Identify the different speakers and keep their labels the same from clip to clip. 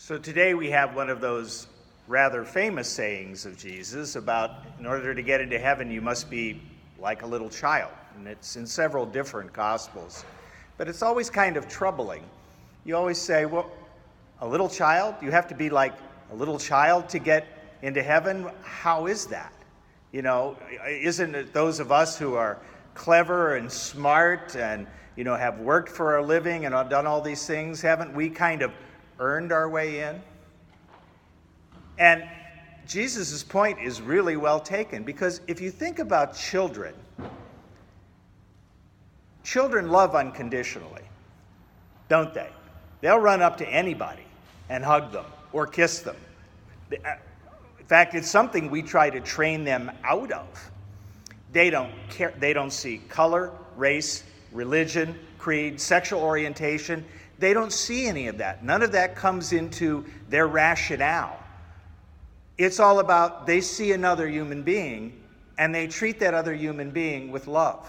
Speaker 1: So today we have one of those rather famous sayings of Jesus about, in order to get into heaven, you must be like a little child. And it's in several different Gospels. But it's always kind of troubling. You always say, well, a little child? You have to be like a little child to get into heaven? How is that? You know, isn't it those of us who are clever and smart and, have worked for a living and have done all these things, haven't we kind of earned our way in? And Jesus' point is really well taken, because if you think about children love unconditionally, don't they? They'll run up to anybody and hug them or kiss them. In fact, it's something we try to train them out of. They don't care. They don't see color, race, religion, creed, sexual orientation. They don't see any of that. None of that comes into their rationale. It's all about they see another human being and they treat that other human being with love.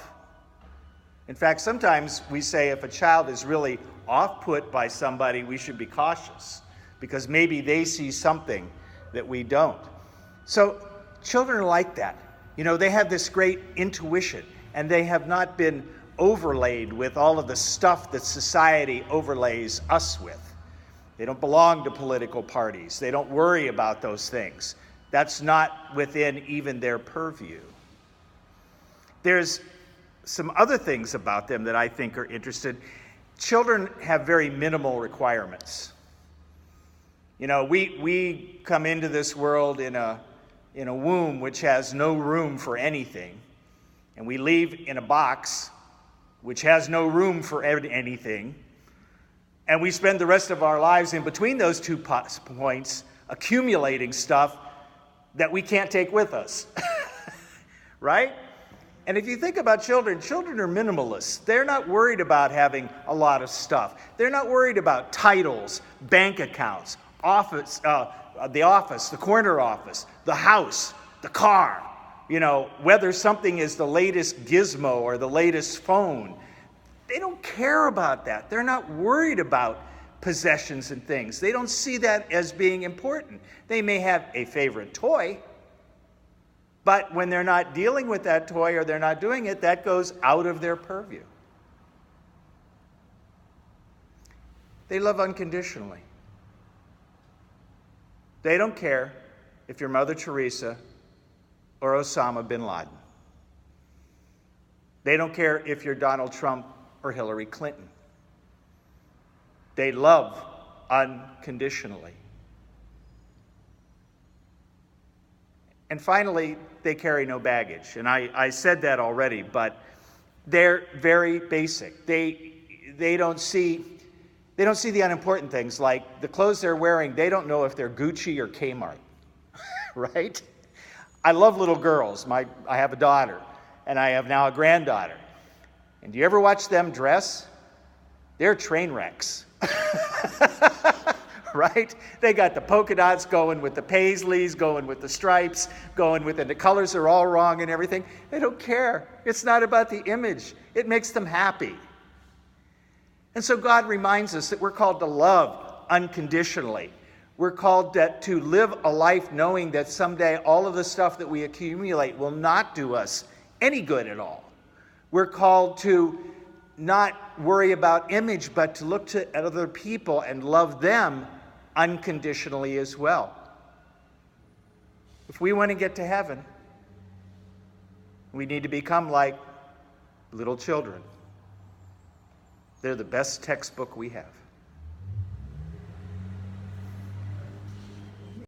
Speaker 1: In fact, sometimes we say if a child is really off-put by somebody, we should be cautious because maybe they see something that we don't. So children are like that. They have this great intuition, and they have not been overlaid with all of the stuff that society overlays us with. They don't belong to political parties. They don't worry about those things. That's not within even their purview. There's some other things about them that I think are interesting. Children have very minimal requirements. We come into this world in a womb which has no room for anything, and we leave in a box which has no room for anything, and we spend the rest of our lives in between those two points accumulating stuff that we can't take with us, right? And if you think about children are minimalists. They're not worried about having a lot of stuff. They're not worried about titles, bank accounts, office, the office, the corner office, the house, the car, whether something is the latest gizmo or the latest phone. They don't care about that. They're not worried about possessions and things. They don't see that as being important. They may have a favorite toy, but when they're not dealing with that toy or they're not doing it, that goes out of their purview. They love unconditionally. They don't care if you're Mother Teresa or Osama bin Laden. They don't care if you're Donald Trump or Hillary Clinton. They love unconditionally. And finally, they carry no baggage. And I said that already, but they're very basic. They don't see the unimportant things, like the clothes they're wearing. They don't know if they're Gucci or Kmart, right? I love little girls. I have a daughter, and I have now a granddaughter. And do you ever watch them dress? They're train wrecks, right? They got the polka dots going with the paisleys, going with the stripes, and the colors are all wrong and everything. They don't care. It's not about the image. It makes them happy. And so God reminds us that we're called to love unconditionally. We're called to live a life knowing that someday all of the stuff that we accumulate will not do us any good at all. We're called to not worry about image, but to look at other people and love them unconditionally as well. If we want to get to heaven, we need to become like little children. They're the best textbook we have.